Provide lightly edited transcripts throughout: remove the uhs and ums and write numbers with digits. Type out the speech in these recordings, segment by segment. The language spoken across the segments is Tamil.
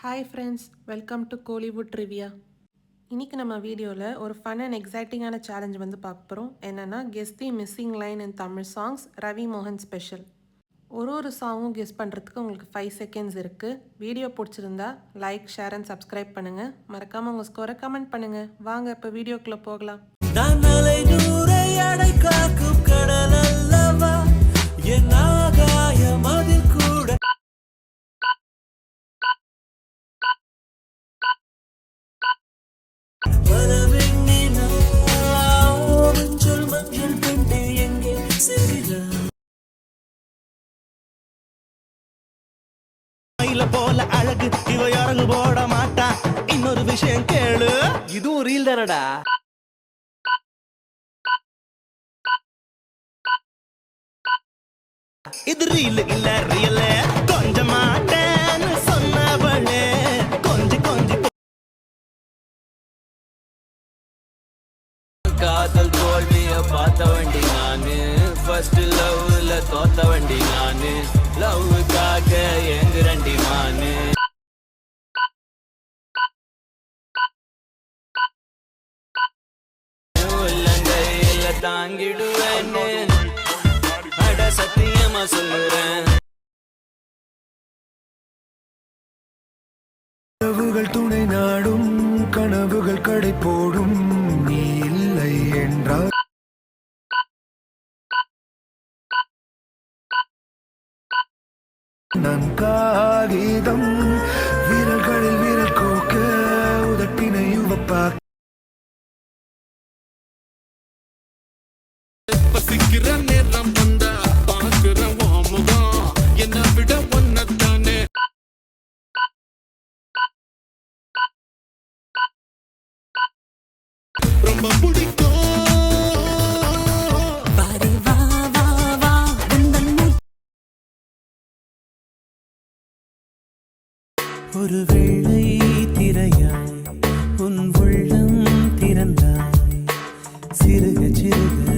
Hi friends, welcome to Kollywood trivia. இன்றைக்கி நம்ம வீடியோவில் ஒரு ஃபன் அண்ட் எக்ஸைட்டிங்கான சேலஞ்ச் பார்க்க போகிறோம். என்னென்னா கெஸ் தி மிஸ்ஸிங் லைன் இன் தமிழ் சாங்ஸ், ரவி மோகன் ஸ்பெஷல். ஒரு சாங்கும் கெஸ் பண்ணுறதுக்கு உங்களுக்கு 5 செகண்ட்ஸ் இருக்குது. வீடியோ பிடிச்சிருந்தா லைக், ஷேர் அண்ட் சப்ஸ்கிரைப் பண்ணுங்கள். மறக்காமல் உங்கள் ஸ்கோரை கமெண்ட் பண்ணுங்கள். வாங்க இப்போ வீடியோக்குள்ளே போகலாம். போல அழகு இவ இறங்கு போட மாட்டா. இன்னொரு விஷயம் கேளு, இதுவும் ரீல் தானடா. இது ரீல் இல்ல ரியல். கொஞ்ச மாட்டேன்னு சொன்னவளே கொஞ்சம் காதல் தோல்விய பார்த்த வண்டி நானு, ஃபர்ஸ்ட் லவ்ல தோத்த வண்டி நானு, லவ்வுக்காக எங்க ரெண்டி மானு. உள்ளங்கையில தாங்கிடுவேன்னு அட சத்தியமா சொல்லுறேன். கனவுகள் துணை நாடும், கனவுகள் கடை போடும், நீ இல்லை என்றால் நான் காகிதம், வீரர்களில் வீரர் கோக்க உதட்டினை யுவப்பா. பசிக்கிற நேரம் வந்தா பார்க்கிற வாமுகம் என்ன விட ஒன்னதானே ரொம்ப பிடிக்கும். ஒரு வெள்ளை திரையாய் உன் உள்ளம் திறந்தாய், சிறுக சிறுக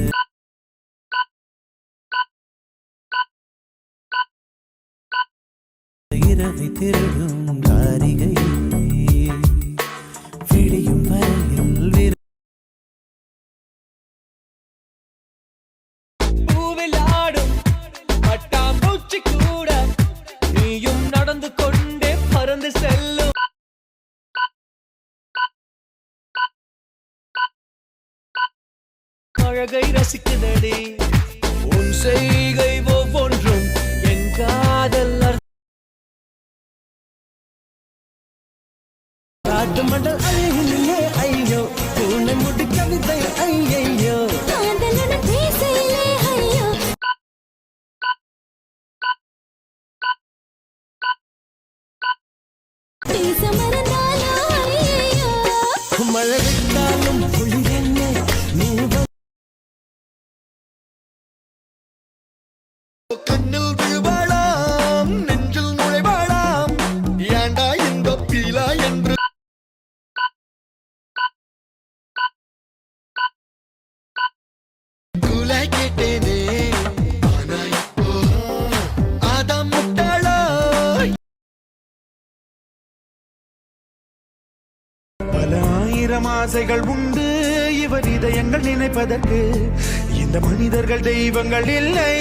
இரவை திருடும் காரிகை விடியும் வரையில் பூவில் ஆடும் பட்டாம்பூச்சி கூட நீயும் நடந்து கொண்டே பறந்து செல்லும். அழகை ரசிக்குதடி உன் செய்கை ஒவ்வொன்றும் என் காதல் காட்டு மண்டல் அழகிலே ஐயோ, பூனை முடி கவிதை ஐயையோ. மழை விட்டாலும் குளிர் என்ன நீ கண்ணில் விழுவாளாம், நெஞ்சில் நுழைவாளாம், ஏண்டா இந்த பீலா என்று குலாய் கேட்டேனே. ஆனா இப்போ அதான் முட்டாளா. பல ஆயிரம் ஆசைகள் உண்டு இவர் இதயங்கள் நினைப்பதற்கு. இந்த மனிதர்கள் தெய்வங்கள் இல்லை.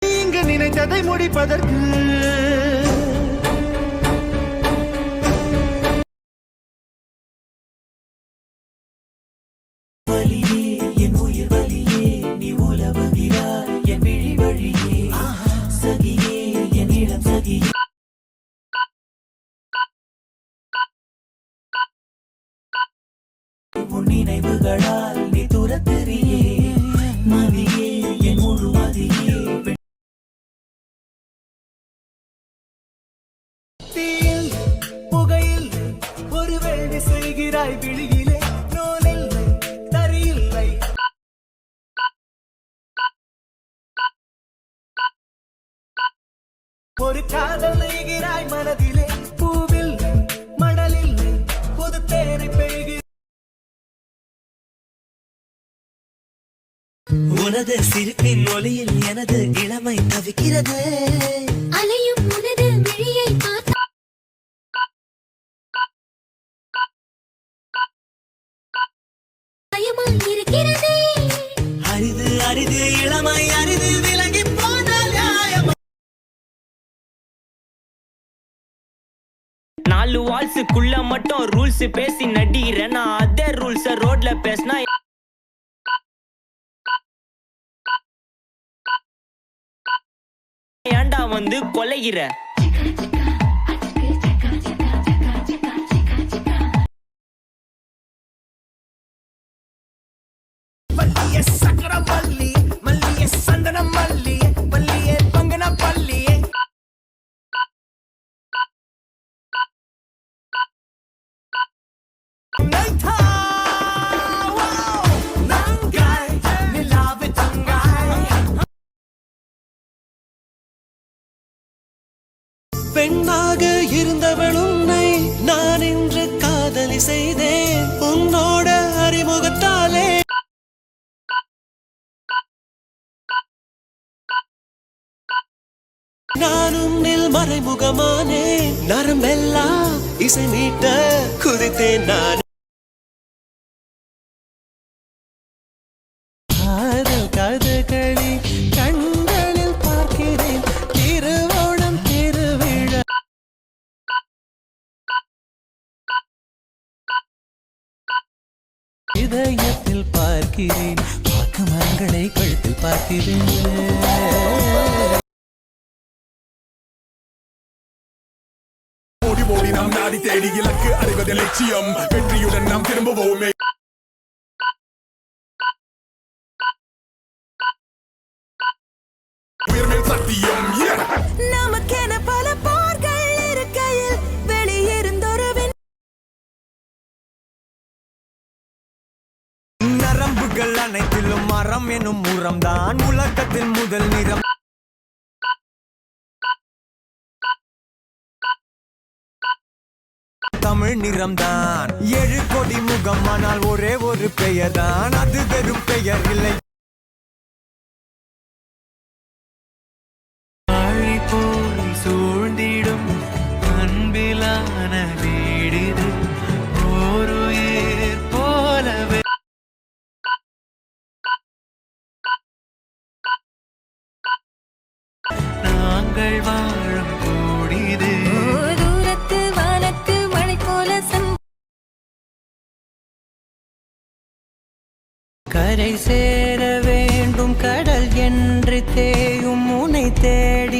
நீங்க நினைத்ததை முடிப்பதற்கு. வலியே என் உயிர் வலியே, நீ உலவுகிறாய் என் விழி வழியே, சகியே என் இளம் சகியே. உன் நினைவுகளால் நீ துரத்தெறியே, மதியே என் முழுமதியே. தீயில் புகையில் ஒரு வேள்வி செய்கிறாய் விழியிலே, நூலில்லை தரியில்லை. ஒரு காதல் நெய்கிறாய் மனதிலே, பூவில் மணலில்லை புது தேனை பெய்கிறாய். உனது சிரிப்பின் ஒளியில் எனது இளமை தவிக்கிறது. அலையும் உனது விழியை பார்த்து பயமாய் இருக்கிறதே. அரிது அரிது இளமை அரிது விலகி போனால் நியாயமா? 4 வால்ஸுக்குள்ள மட்டும் ரூல்ஸ் பேசி நடிக்கிறேன். நான் அதே ரூல்ஸ ரோட்ல பேசினா ஏன்டா வந்து கொலைகிற? மல்லிய சக்கர மல்லி மல்லிய சந்தன மல்லி மல்லிய பங்கன பல்லி. பெண்ணாக இருந்தவள் உன்னை நான் இன்று காதலி செய்தேன். உன்னோட அறிமுகத்தாலே நானும் நில் மறைமுகமானே. நரம்பெல்லாம் இசை மீட்ட குதித்தேன் நான். கதகளி கண்களில் பார்க்கிறேன் திருவோணம் திருவிழா. இதயத்தில் பார்க்கிறேன் வாக்கு மரங்களை கழுத்தில் பார்க்கிறேன். ஓடி ஓடி நாம் நாடி தேடி இலக்கு அடைவது லட்சியம். வெற்றியுடன் நாம் திரும்புவோமே. உயர்மேல் சத்தியம். நமக்கென பல போர்கள் இருக்கையில் வெளியிருந்தொருவின் நரம்புகள் அனைத்திலும் மரம் எனும் உரம்தான் உலகத்தில் முதல் நிறம். தமிழ் நிறம்தான் 7 கோடி முகம், ஆனால் ஒரே ஒரு பெயர் தான், அது வெறும் பெயர் இல்லை. போய் சூழ்ந்திடும் அன்பிலான வீடிது ஒரு ஏர் போலவே. நாங்கள் வாழும் கூடிது தூரத்து வானத்து மழை போல கரை சேர வேண்டும் கடல் என்று தேயும் முனை தேடி.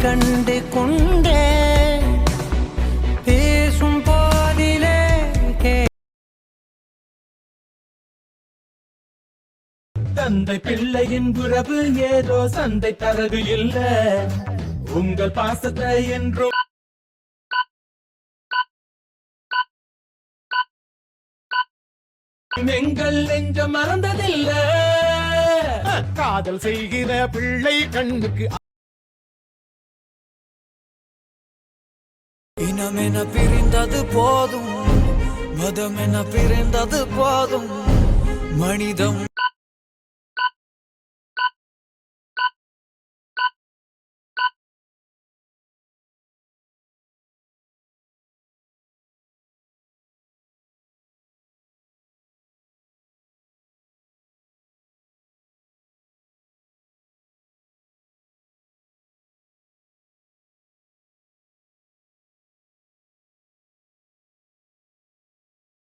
கண்டு கொண்டே பேசும் போதிலே தந்தை பிள்ளையின் உறவு ஏதோ சந்தை தரகு இல்ல. உங்கள் பாசத்தை என்றும் எங்கள் நெஞ்ச மறந்ததில்ல. காதல் செய்கிற பிள்ளை கண்ணுக்கு இனமென பிரிந்தது போதும், மதமென பிரிந்தது போதும், மனிதம்